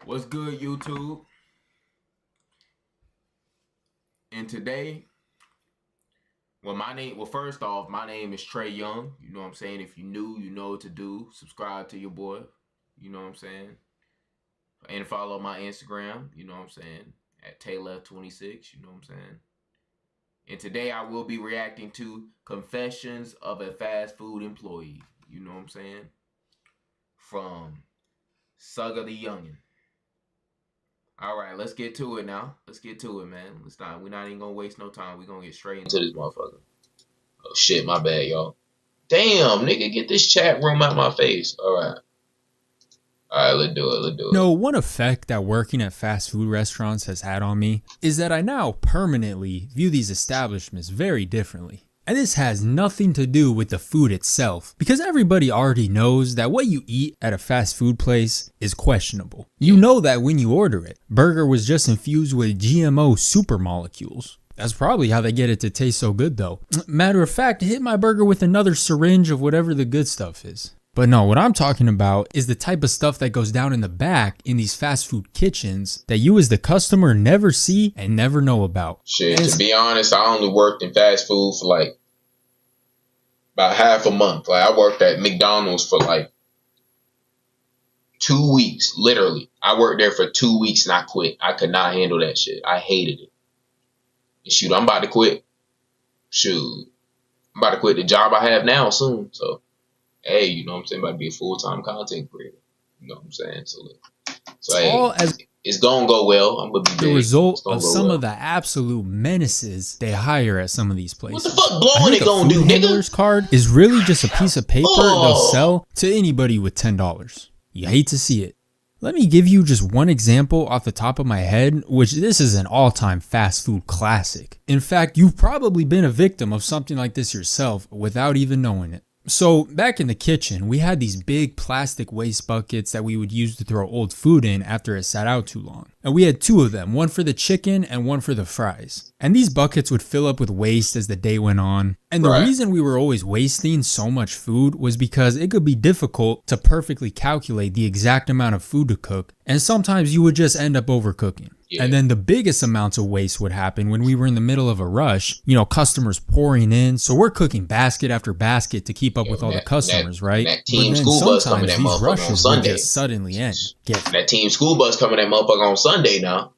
What's good, YouTube? And today, first off, my name is Trey Young. You know what I'm saying? If you're new, you know what to do. Subscribe to your boy. You know what I'm saying? And follow my Instagram. You know what I'm saying? At Taylor26. You know what I'm saying? And today, I will be reacting to Confessions of a Fast Food Employee. You know what I'm saying? From Sugga the Youngin. All right, let's get to it now. Let's get to it, man. We're not even gonna waste no time. We're gonna get straight into this motherfucker. Oh shit, my bad, y'all. Damn, nigga, get this chat room out my face. All right, let's do it. No, one effect that working at fast food restaurants has had on me is that I now permanently view these establishments very differently. And this has nothing to do with the food itself, because everybody already knows that what you eat at a fast food place is questionable. You know that when you order it. Burger was just infused with GMO super molecules. That's probably how they get it to taste so good though. Matter of fact, hit my burger with another syringe of whatever the good stuff is. But no, what I'm talking about is the type of stuff that goes down in the back in these fast food kitchens that you as the customer never see and never know about. Shit, to be honest, I only worked in fast food for like about half a month. Like I worked at McDonald's for like 2 weeks, literally. I worked there for 2 weeks and I quit. I could not handle that shit. I hated it. And shoot, I'm about to quit. Shoot, I'm about to quit the job I have now soon. So, hey, you know what I'm saying? About to be a full-time content creator. You know what I'm saying? So hey, it's gonna go well. I'm gonna be the result of some of the absolute menaces they hire at some of these places. What the fuck blowing it gonna do, nigga? Handler's card is really just a piece of paper they'll sell to anybody with $10. You hate to see it. Let me give you just one example off the top of my head, which this is an all-time fast food classic. In fact, you've probably been a victim of something like this yourself without even knowing it. So back in the kitchen, we had these big plastic waste buckets that we would use to throw old food in after it sat out too long. And we had two of them, one for the chicken and one for the fries. And these buckets would fill up with waste as the day went on. And the reason we were always wasting so much food was because it could be difficult to perfectly calculate the exact amount of food to cook. And sometimes you would just end up overcooking. And then the biggest amounts of waste would happen when we were in the middle of a rush, you know, customers pouring in. So we're cooking basket after basket to keep up with all the customers, right? That team school bus coming that motherfucker on Sunday. Just suddenly end. That team school bus coming that motherfucker on Sunday now.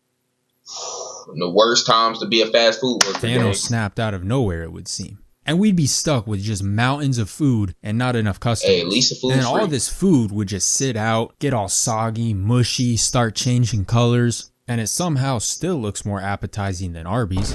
The worst times to be a fast food worker. Thanos snapped out of nowhere, it would seem. And we'd be stuck with just mountains of food and not enough customers. Hey, at least the food. And all this food would just sit out, get all soggy, mushy, start changing colors. And it somehow still looks more appetizing than Arby's.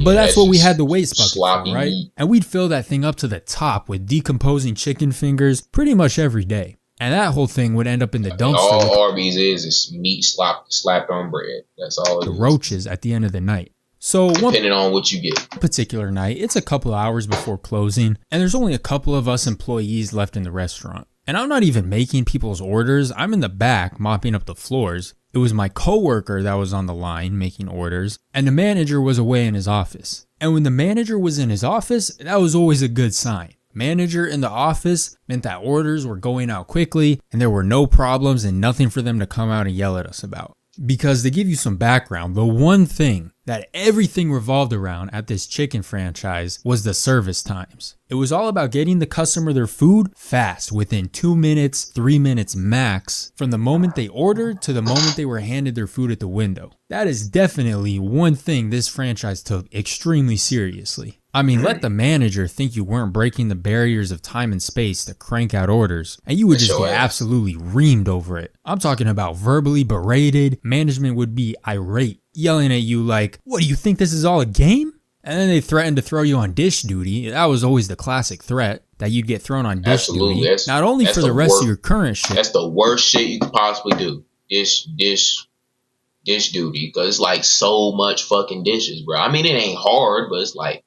But that's what we had the waste bucket for, right? And we'd fill that thing up to the top with decomposing chicken fingers pretty much every day. And that whole thing would end up in the dumpster. All Arby's is meat slapped on bread. That's all it is. The roaches at the end of the night. So depending on what you get. Particular night, it's a couple hours before closing, and there's only a couple of us employees left in the restaurant. And I'm not even making people's orders. I'm in the back mopping up the floors. It was my coworker that was on the line making orders, and the manager was away in his office. And when the manager was in his office, that was always a good sign. Manager in the office meant that orders were going out quickly and there were no problems and nothing for them to come out and yell at us about. Because to give you some background, the one thing that everything revolved around at this chicken franchise was the service times. It was all about getting the customer their food fast, within 2 minutes, 3 minutes max, from the moment they ordered to the moment they were handed their food at the window. That is definitely one thing this franchise took extremely seriously. I mean, let the manager think you weren't breaking the barriers of time and space to crank out orders, and you would just get absolutely reamed over it. I'm talking about verbally berated. Management would be irate, yelling at you like, "What, do you think this is all a game?" And then they threatened to throw you on dish duty. That was always the classic threat, that you'd get thrown on dish duty. Not only for the rest of your current shit. That's the worst shit you could possibly do. Dish duty. Because it's like so much fucking dishes, bro. I mean, it ain't hard, but it's like,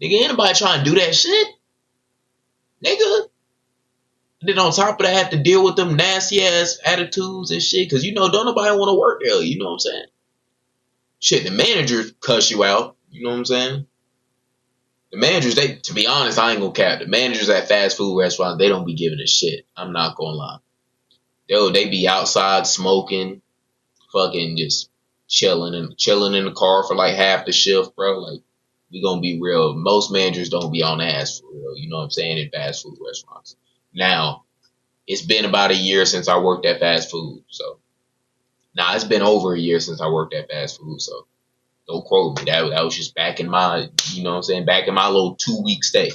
nigga, anybody trying to do that shit? Nigga. And then on top of that, have to deal with them nasty ass attitudes and shit. Because, you know, don't nobody want to work there. You know what I'm saying? Shit, the managers cuss you out. You know what I'm saying? The managers, to be honest, I ain't gonna cap. The managers at fast food restaurants, they don't be giving a shit. I'm not gonna lie. They be outside smoking, fucking just chilling in the car for like half the shift, bro. Like, we gonna be real. Most managers don't be on ass for real. You know what I'm saying? In fast food restaurants. Now, it's been about a year since I worked at fast food. So, it's been over a year since I worked at fast food. So, don't quote me. That was just back in my, you know what I'm saying? Back in my little 2-week stay.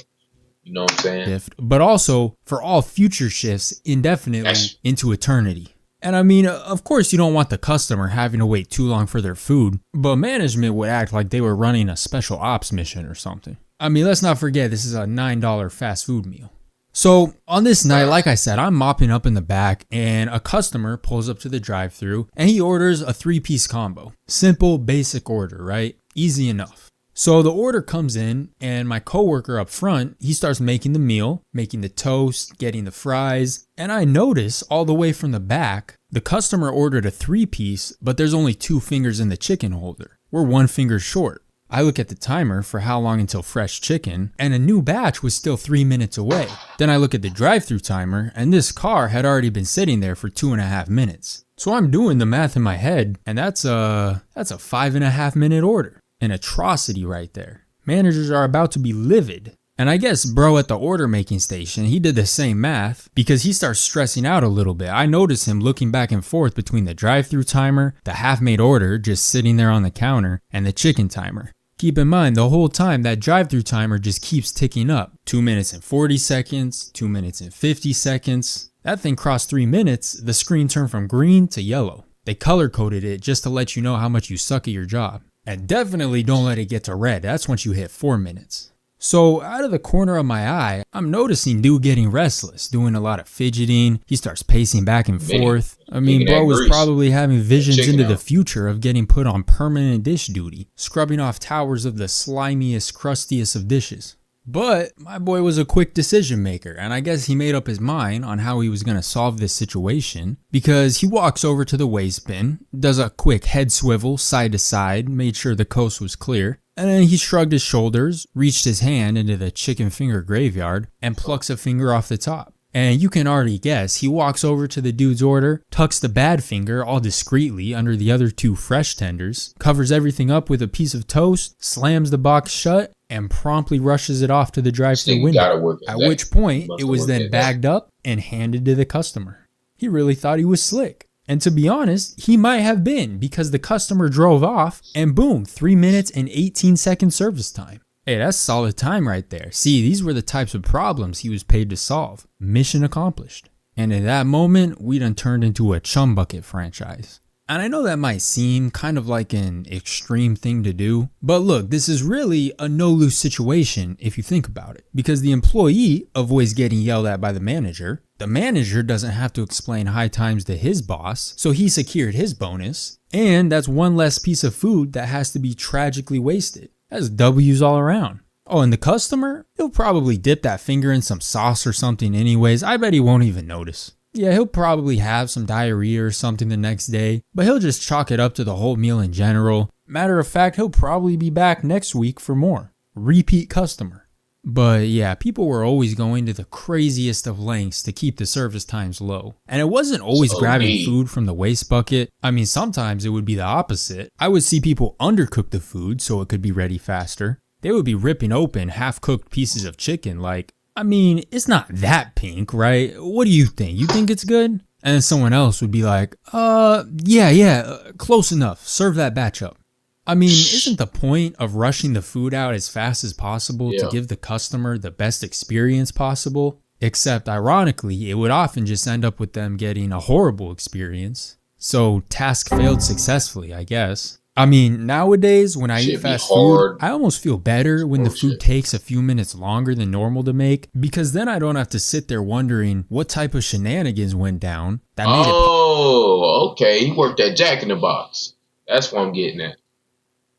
You know what I'm saying? Shift, but also for all future shifts indefinitely into eternity. And I mean, of course, you don't want the customer having to wait too long for their food, but management would act like they were running a special ops mission or something. I mean, let's not forget this is a $9 fast food meal. So on this night, like I said, I'm mopping up in the back and a customer pulls up to the drive-thru and he orders a 3-piece combo. Simple, basic order, right? Easy enough. So the order comes in and my coworker up front, he starts making the meal, making the toast, getting the fries, and I notice all the way from the back, the customer ordered a 3-piece, but there's only 2 fingers in the chicken holder. We're 1 finger short. I look at the timer for how long until fresh chicken, and a new batch was still 3 minutes away. Then I look at the drive-thru timer, and this car had already been sitting there for 2.5 minutes. So I'm doing the math in my head, and that's a 5.5 minute order. An atrocity right there. Managers are about to be livid. And I guess bro at the order making station, he did the same math because he starts stressing out a little bit. I notice him looking back and forth between the drive-thru timer, the half-made order just sitting there on the counter, and the chicken timer. Keep in mind, the whole time that drive-thru timer just keeps ticking up. 2 minutes and 40 seconds, 2 minutes and 50 seconds. That thing crossed 3 minutes, the screen turned from green to yellow. They color-coded it just to let you know how much you suck at your job. And definitely don't let it get to red, that's once you hit 4 minutes. So out of the corner of my eye, I'm noticing dude getting restless, doing a lot of fidgeting. He starts pacing back and forth. I mean, bro was probably having visions into the future of getting put on permanent dish duty, scrubbing off towers of the slimiest, crustiest of dishes. But my boy was a quick decision maker, and I guess he made up his mind on how he was going to solve this situation because he walks over to the waste bin, does a quick head swivel side to side, made sure the coast was clear, and then he shrugged his shoulders, reached his hand into the chicken finger graveyard, and plucks a finger off the top. And you can already guess, he walks over to the dude's order, tucks the bad finger all discreetly under the other 2 fresh tenders, covers everything up with a piece of toast, slams the box shut, and promptly rushes it off to the drive-thru window, at which point it was then bagged up and handed to the customer. He really thought he was slick. And to be honest, he might have been because the customer drove off and boom, 3 minutes and 18 second service time. Hey, that's solid time right there. See, these were the types of problems he was paid to solve. Mission accomplished. And in that moment, we done turned into a chum bucket franchise. And I know that might seem kind of like an extreme thing to do, but look, this is really a no-lose situation if you think about it. Because the employee avoids getting yelled at by the manager doesn't have to explain high times to his boss, so he secured his bonus, and that's one less piece of food that has to be tragically wasted. That's W's all around. Oh, and the customer? He'll probably dip that finger in some sauce or something anyways. I bet he won't even notice. Yeah, he'll probably have some diarrhea or something the next day, but he'll just chalk it up to the whole meal in general. Matter of fact, he'll probably be back next week for more. Repeat customer. But yeah, people were always going to the craziest of lengths to keep the service times low. And it wasn't always grabbing food from the waste bucket. I mean, sometimes it would be the opposite. I would see people undercook the food so it could be ready faster. They would be ripping open half-cooked pieces of chicken like, I mean, it's not that pink, right? What do you think? You think it's good? And then someone else would be like, yeah, close enough. Serve that batch up. I mean, isn't the point of rushing the food out as fast as possible to give the customer the best experience possible? Except, ironically, it would often just end up with them getting a horrible experience. So, task failed successfully, I guess. I mean, nowadays, when I eat fast food, I almost feel better when the food takes a few minutes longer than normal to make, because then I don't have to sit there wondering what type of shenanigans went down that made it. Okay. You worked at Jack in the Box. That's what I'm getting at.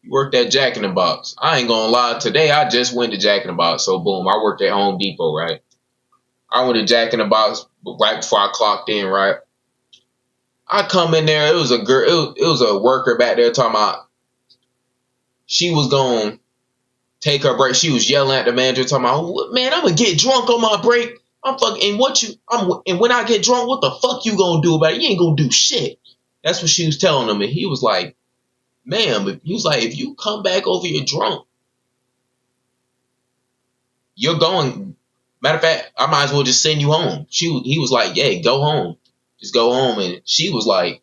You worked at Jack in the Box. I ain't gonna lie. Today, I just went to Jack in the Box. So, boom, I worked at Home Depot, right? I went to Jack in the Box right before I clocked in, right? I come in there, it was a girl, it was a worker back there talking about she was going to take her break. She was yelling at the manager talking about, man, I'm going to get drunk on my break. I'm fucking, and when I get drunk, what the fuck you gonna do about it? You ain't gonna do shit. That's what she was telling him. And he was like, ma'am, he was like, if you come back over here drunk, you're going, matter of fact, I might as well just send you home. He was like, yeah, go home. Just go home. And she was like,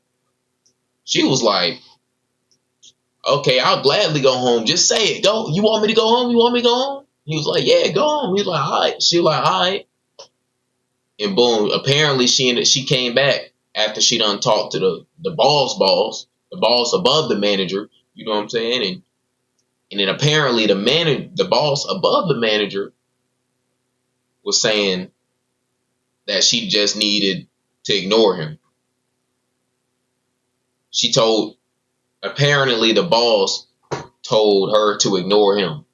okay, I'll gladly go home. Just say it. Go. You want me to go home? You want me to go home? He was like, yeah, go home. He was like, all right. She was like, all right. And boom, apparently she came back after she done talked to the boss, the boss above the manager. You know what I'm saying? And then apparently the boss above the manager was saying that she just needed to ignore him. Apparently the boss told her to ignore him.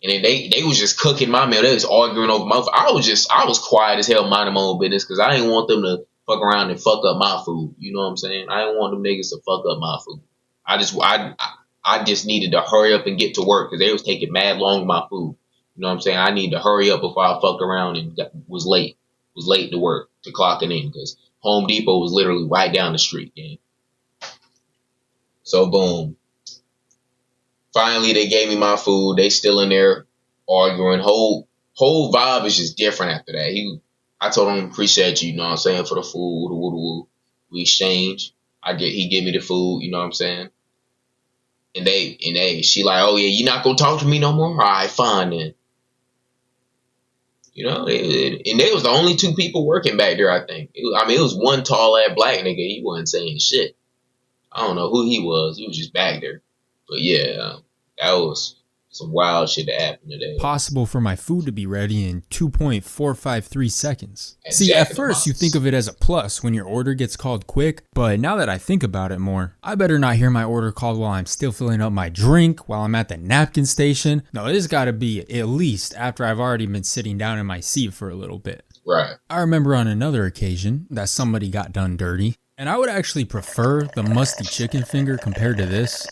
And then they was just cooking my meal. They was arguing over my food. I was quiet as hell, minding my own business, because I didn't want them to fuck around and fuck up my food. You know what I'm saying? I didn't want them niggas to fuck up my food. I just needed to hurry up and get to work, because they was taking mad long with my food. You know what I'm saying? I needed to hurry up before I fucked around and was late to work, to clocking in, because Home Depot was literally right down the street. Man. So boom. Finally, they gave me my food. They still in there arguing. Whole vibe is just different after that. I told him, appreciate you know what I'm saying, for the food. We exchange. He give me the food, you know what I'm saying. And she like, oh yeah, you not gonna talk to me no more? All right, fine then. You know, and they was the only two people working back there. I think. It was one tall ass black nigga. He wasn't saying shit. I don't know who he was. He was just back there. But yeah, that was some wild shit that happened today. Possible for my food to be ready in 2.453 seconds. See, at first you think of it as a plus when your order gets called quick, but now that I think about it more, I better not hear my order called while I'm still filling up my drink, while I'm at the napkin station. No, this gotta be at least after I've already been sitting down in my seat for a little bit. Right. I remember on another occasion that somebody got done dirty, and I would actually prefer the musty chicken finger compared to this.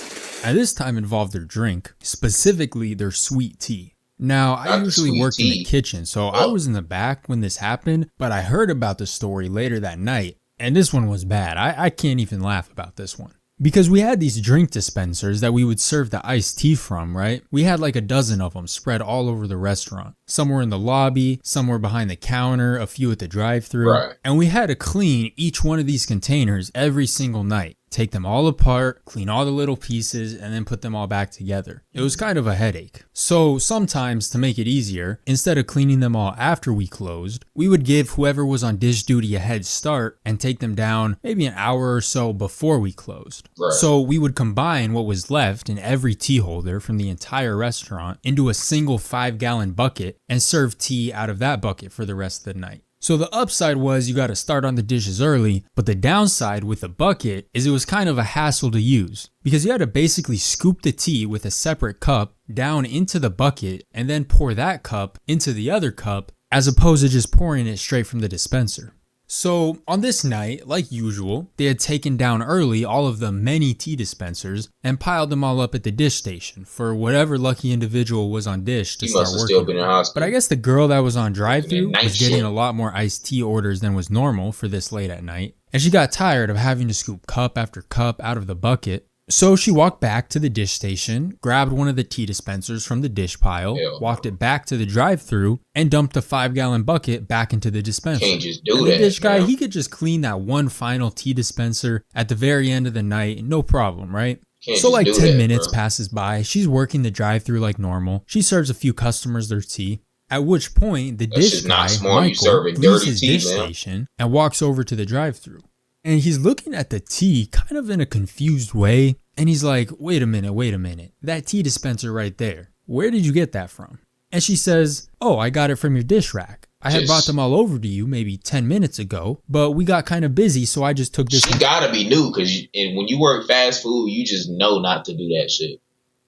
And this time involved their drink, specifically their sweet tea. Now, I usually work in the kitchen, so I was in the back when this happened, but I heard about the story later that night, and this one was bad. I can't even laugh about this one. Because we had these drink dispensers that we would serve the iced tea from, right? We had like a dozen of them spread all over the restaurant. Some were in the lobby, some were behind the counter, a few at the drive-thru. Right. And we had to clean each one of these containers every single night. Take them all apart, clean all the little pieces, and then put them all back together. It was kind of a headache. So sometimes, to make it easier, instead of cleaning them all after we closed, we would give whoever was on dish duty a head start and take them down maybe an hour or so before we closed. Right. So we would combine what was left in every tea holder from the entire restaurant into a single 5-gallon bucket and serve tea out of that bucket for the rest of the night. So the upside was you got to start on the dishes early, but the downside with the bucket is it was kind of a hassle to use because you had to basically scoop the tea with a separate cup down into the bucket and then pour that cup into the other cup as opposed to just pouring it straight from the dispenser. So on this night, like usual, they had taken down early all of the many tea dispensers and piled them all up at the dish station for whatever lucky individual was on dish to start working. But I guess the girl that was on drive-thru was getting a lot more iced tea orders than was normal for this late at night, and she got tired of having to scoop cup after cup out of the bucket. So she walked back to the dish station, grabbed one of the tea dispensers from the dish pile, walked it back to the drive-thru, and dumped the 5-gallon bucket back into the dispenser. Can't just do and that. The dish guy, he could just clean that one final tea dispenser at the very end of the night, no problem, right? So like 10 minutes passes by, she's working the drive-thru like normal. She serves a few customers their tea. At which point, the dish guy, Michael, leaves his dish station and walks over to the drive-thru. And he's looking at the tea kind of in a confused way. And he's like, wait a minute. That tea dispenser right there. Where did you get that from? And she says, oh, I got it from your dish rack. I had brought them all over to you maybe 10 minutes ago, but we got kind of busy, so I just took this. She gotta be new, because when you work fast food, you just know not to do that shit.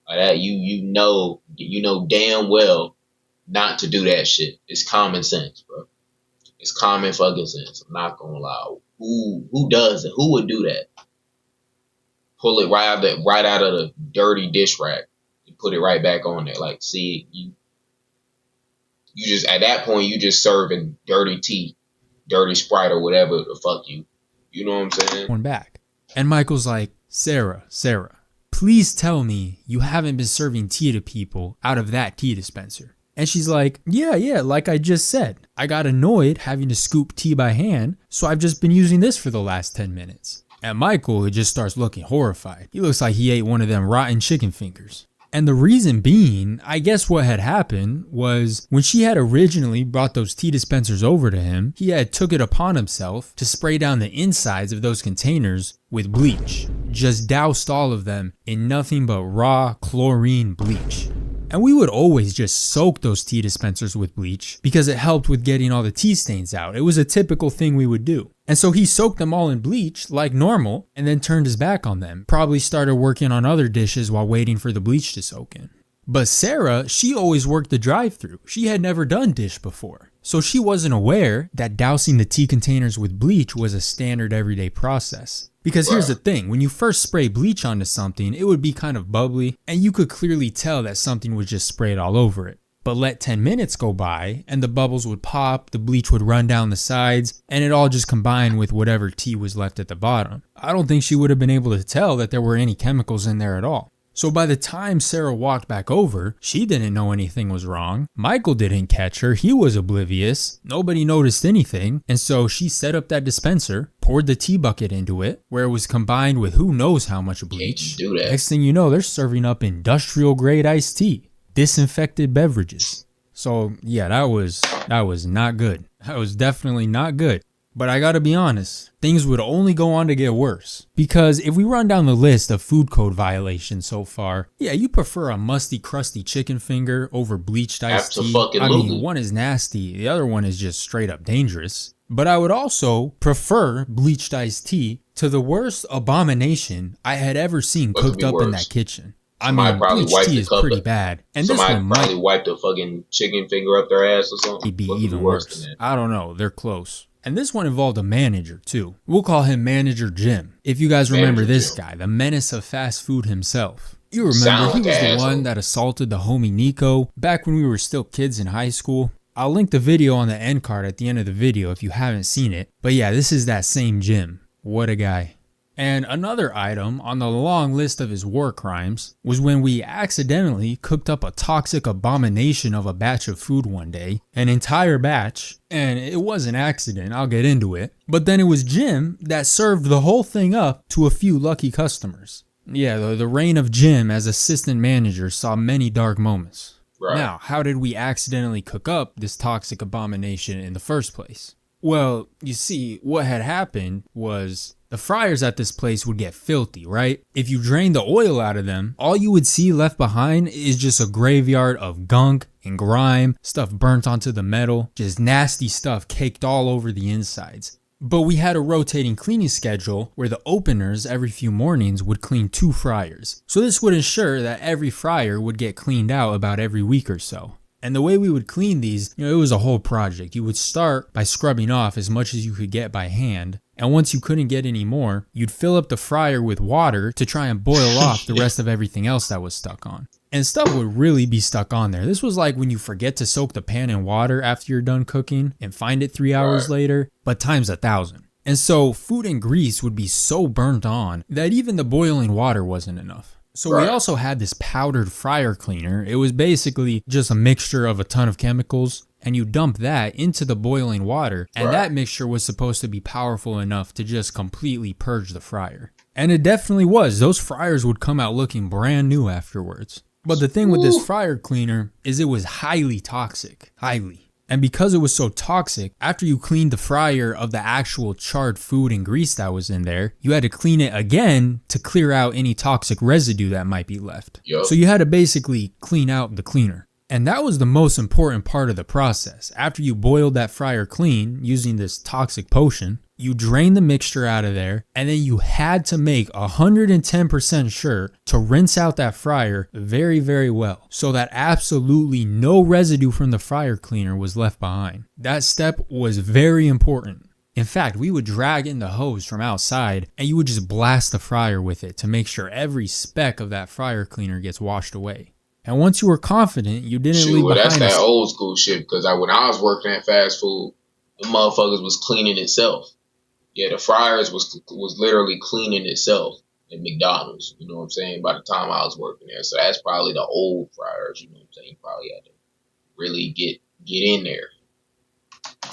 Like that, you know damn well not to do that shit. It's common sense, bro. It's common fucking sense. I'm not gonna lie. Who does it? Who would do that? Pull it right out of the dirty dish rack and put it right back on there. Like, see, You just at that point you just serving dirty tea, dirty Sprite or whatever the fuck you. You know what I'm saying? One back. And Michael's like, Sarah, please tell me you haven't been serving tea to people out of that tea dispenser. And she's like, yeah, like I just said. I got annoyed having to scoop tea by hand, so I've just been using this for the last 10 minutes. And Michael just starts looking horrified. He looks like he ate one of them rotten chicken fingers. And the reason being, I guess what had happened was when she had originally brought those tea dispensers over to him, he had took it upon himself to spray down the insides of those containers with bleach. Just doused all of them in nothing but raw chlorine bleach. And we would always just soak those tea dispensers with bleach because it helped with getting all the tea stains out. It was a typical thing we would do. And so he soaked them all in bleach like normal and then turned his back on them. Probably started working on other dishes while waiting for the bleach to soak in. But Sarah, she always worked the drive-thru. She had never done dish before. So she wasn't aware that dousing the tea containers with bleach was a standard everyday process. Because here's the thing, when you first spray bleach onto something, it would be kind of bubbly, and you could clearly tell that something was just sprayed all over it. But let 10 minutes go by, and the bubbles would pop, the bleach would run down the sides, and it all just combined with whatever tea was left at the bottom. I don't think she would have been able to tell that there were any chemicals in there at all. So by the time Sarah walked back over, she didn't know anything was wrong. Michael didn't catch her. He was oblivious. Nobody noticed anything. And so she set up that dispenser, poured the tea bucket into it, where it was combined with who knows how much bleach. Can't do that. Next thing you know, they're serving up industrial grade iced tea, disinfected beverages. So yeah, that was not good. That was definitely not good. But I gotta be honest, things would only go on to get worse. Because if we run down the list of food code violations so far, yeah, you prefer a musty, crusty chicken finger over bleached iced tea. I mean, one is nasty, the other one is just straight up dangerous. But I would also prefer bleached iced tea to the worst abomination I had ever seen cooked up in that kitchen. I mean, bleached tea is pretty bad. And this one probably wiped a fucking chicken finger up their ass or something. It'd be even worse. I don't know, they're close. And this one involved a manager too. We'll call him Manager Jim. If you guys remember this guy, the menace of fast food himself. You remember he was the one that assaulted the homie Nico back when we were still kids in high school. I'll link the video on the end card at the end of the video if you haven't seen it. But yeah, this is that same Jim. What a guy. And another item on the long list of his war crimes was when we accidentally cooked up a toxic abomination of a batch of food one day, an entire batch, and it was an accident, I'll get into it, but then it was Jim that served the whole thing up to a few lucky customers. Yeah, the reign of Jim as assistant manager saw many dark moments. Right. Now, how did we accidentally cook up this toxic abomination in the first place? Well, you see, what had happened was the fryers at this place would get filthy, right? If you drain the oil out of them, all you would see left behind is just a graveyard of gunk and grime, stuff burnt onto the metal, just nasty stuff caked all over the insides. But we had a rotating cleaning schedule where the openers every few mornings would clean 2 fryers. So this would ensure that every fryer would get cleaned out about every week or so. And the way we would clean these, it was a whole project. You would start by scrubbing off as much as you could get by hand. And once you couldn't get any more, you'd fill up the fryer with water to try and boil off the rest of everything else that was stuck on. And stuff would really be stuck on there. This was like when you forget to soak the pan in water after you're done cooking and find it 3 hours later, but times 1,000. And so food and grease would be so burnt on that even the boiling water wasn't enough. So we also had this powdered fryer cleaner. It was basically just a mixture of a ton of chemicals, and you dump that into the boiling water, and that mixture was supposed to be powerful enough to just completely purge the fryer. And it definitely was. Those fryers would come out looking brand new afterwards. But the thing with this fryer cleaner is it was highly toxic. Highly. And because it was so toxic, after you cleaned the fryer of the actual charred food and grease that was in there, you had to clean it again to clear out any toxic residue that might be left. Yep. So you had to basically clean out the cleaner. And that was the most important part of the process. After you boiled that fryer clean using this toxic potion, you drained the mixture out of there, and then you had to make 110% sure to rinse out that fryer very, very well so that absolutely no residue from the fryer cleaner was left behind. That step was very important. In fact, we would drag in the hose from outside and you would just blast the fryer with it to make sure every speck of that fryer cleaner gets washed away. And once you were confident, you didn't Shoot, leave well, that's behind that a old school shit. Because when I was working at fast food, the motherfuckers was cleaning itself. Yeah, the fryers was literally cleaning itself at McDonald's. You know what I'm saying? By the time I was working there, so that's probably the old fryers. You know what I'm saying? You probably had to really get in there.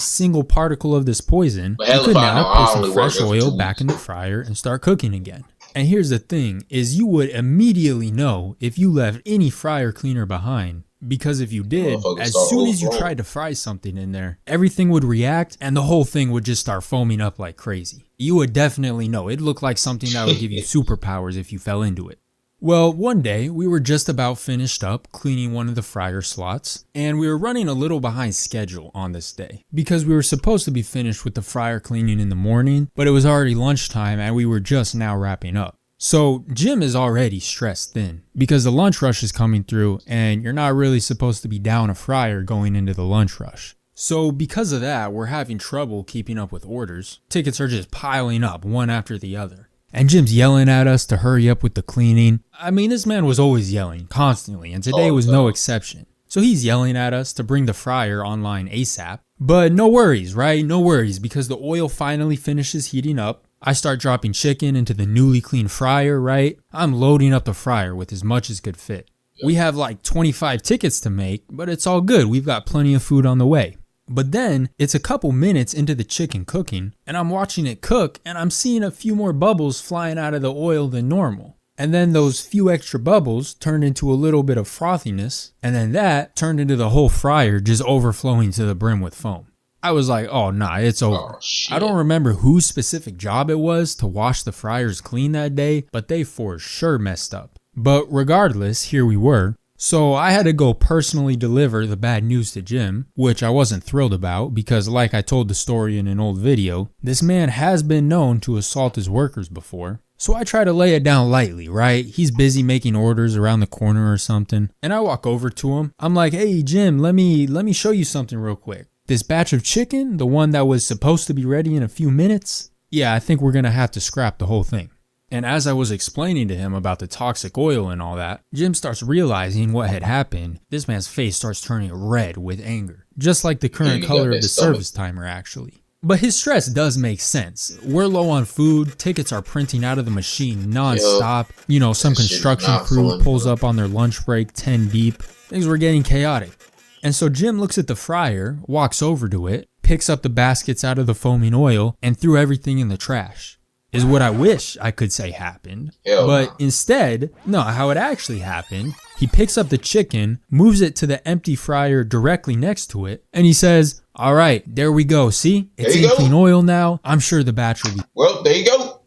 single particle of this poison, But you hell could if I know, now I put some only worked fresh there for oil 2 back weeks. in the fryer and start cooking again. And here's the thing, is you would immediately know if you left any fryer cleaner behind. Because if you did, Motherfuckers as start soon as you overflowing. tried to fry something in there, everything would react and the whole thing would just start foaming up like crazy. You would definitely know. It looked like something that would give you superpowers if you fell into it. Well, one day we were just about finished up cleaning one of the fryer slots, and we were running a little behind schedule on this day because we were supposed to be finished with the fryer cleaning in the morning, but it was already lunchtime and we were just now wrapping up. So Jim is already stressed thin because the lunch rush is coming through and you're not really supposed to be down a fryer going into the lunch rush. So because of that, we're having trouble keeping up with orders. Tickets are just piling up one after the other. And Jim's yelling at us to hurry up with the cleaning. I mean, this man was always yelling constantly, and today was no exception. So he's yelling at us to bring the fryer online ASAP. But no worries, right? No worries, because the oil finally finishes heating up. I start dropping chicken into the newly cleaned fryer, right? I'm loading up the fryer with as much as could fit. We have like 25 tickets to make, but it's all good. We've got plenty of food on the way. But then it's a couple minutes into the chicken cooking and I'm watching it cook and I'm seeing a few more bubbles flying out of the oil than normal. And then those few extra bubbles turned into a little bit of frothiness, and then that turned into the whole fryer just overflowing to the brim with foam. I was like, oh nah, it's over. Oh, shit. I don't remember whose specific job it was to wash the fryers clean that day, but they for sure messed up. But regardless, here we were. So I had to go personally deliver the bad news to Jim, which I wasn't thrilled about because, like I told the story in an old video, this man has been known to assault his workers before. So I try to lay it down lightly, right? He's busy making orders around the corner or something. And I walk over to him. I'm like, hey Jim, let me show you something real quick. This batch of chicken, the one that was supposed to be ready in a few minutes, yeah, I think we're gonna have to scrap the whole thing. And as I was explaining to him about the toxic oil and all that, Jim starts realizing what had happened. This man's face starts turning red with anger, just like the current color of the service timer actually. But his stress does make sense. We're low on food, tickets are printing out of the machine non-stop. You know, some construction crew pulls up on their lunch break 10 deep. Things were getting chaotic. And so Jim looks at the fryer, walks over to it, picks up the baskets out of the foaming oil, and threw everything in the trash. Is what I wish I could say happened. But instead, no, how it actually happened, he picks up the chicken, moves it to the empty fryer directly next to it, and he says, all right, there we go. See, it's in clean oil now. I'm sure the batch will be. Well, there you go.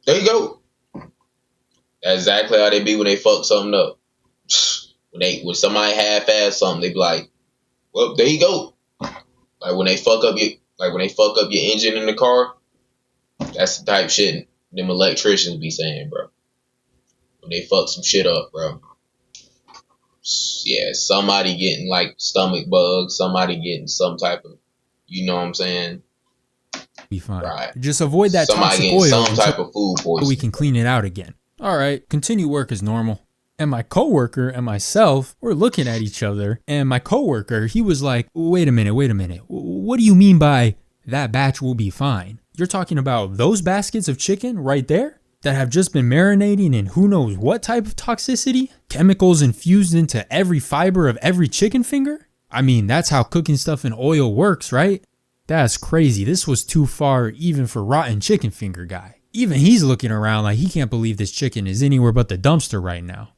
There you go. That's exactly how they be when they fuck something up. When somebody half-ass something, they be like, well, there you go. Like when they fuck up your engine in the car, that's the type shit them electricians be saying, bro. When they fuck some shit up, bro. Yeah, somebody getting like stomach bugs, somebody getting some type of, you know what I'm saying? Be fine. Right. Just avoid that Somebody toxic getting oil some type of food so we poisoning. can clean it out again. All right, continue work as normal. And my coworker and myself were looking at each other, and my coworker, he was like, wait a minute. What do you mean by that batch will be fine? You're talking about those baskets of chicken right there that have just been marinating in who knows what type of toxicity? Chemicals infused into every fiber of every chicken finger? I mean, that's how cooking stuff in oil works, right? That's crazy. This was too far even for rotten chicken finger guy. Even he's looking around like he can't believe this chicken is anywhere but the dumpster right now.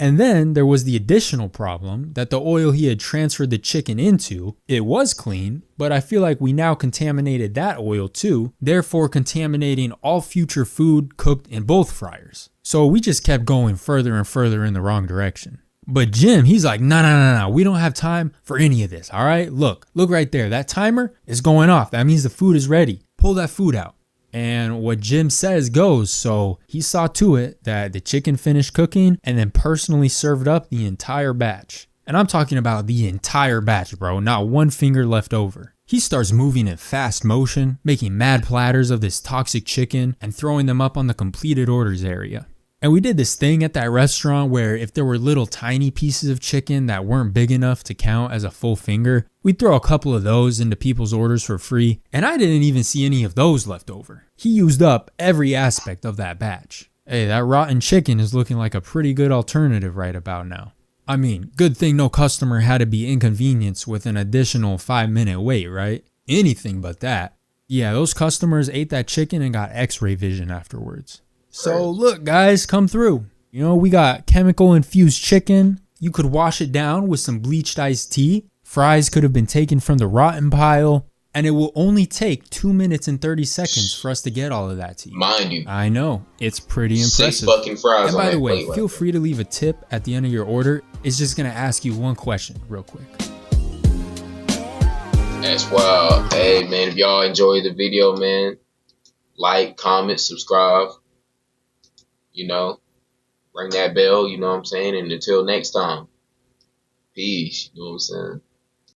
And then there was the additional problem that the oil he had transferred the chicken into, it was clean, but I feel like we now contaminated that oil too, therefore contaminating all future food cooked in both fryers. So we just kept going further and further in the wrong direction. But Jim, he's like, no, we don't have time for any of this, all right? Look right there, that timer is going off. That means the food is ready. Pull that food out. And what Jim says goes, so he saw to it that the chicken finished cooking and then personally served up the entire batch. And I'm talking about the entire batch, bro, not one finger left over. He starts moving in fast motion, making mad platters of this toxic chicken and throwing them up on the completed orders area. And we did this thing at that restaurant where if there were little tiny pieces of chicken that weren't big enough to count as a full finger, we'd throw a couple of those into people's orders for free, and I didn't even see any of those left over. He used up every aspect of that batch. Hey, that rotten chicken is looking like a pretty good alternative right about now. I mean, good thing no customer had to be inconvenienced with an additional 5-minute wait, right? Anything but that. Yeah, those customers ate that chicken and got x-ray vision afterwards. So look, guys, come through. You know, we got chemical infused chicken. You could wash it down with some bleached iced tea. Fries could have been taken from the rotten pile. And it will only take 2 minutes and 30 seconds for us to get all of that to you. Mind you. I know. It's pretty impressive. 6 fucking fries. And by the way, plate feel free to leave a tip at the end of your order. It's just going to ask you one question real quick. That's wild. Hey, man, if y'all enjoyed the video, man, like, comment, subscribe. You know, ring that bell, you know what I'm saying? And until next time, peace, you know what I'm saying?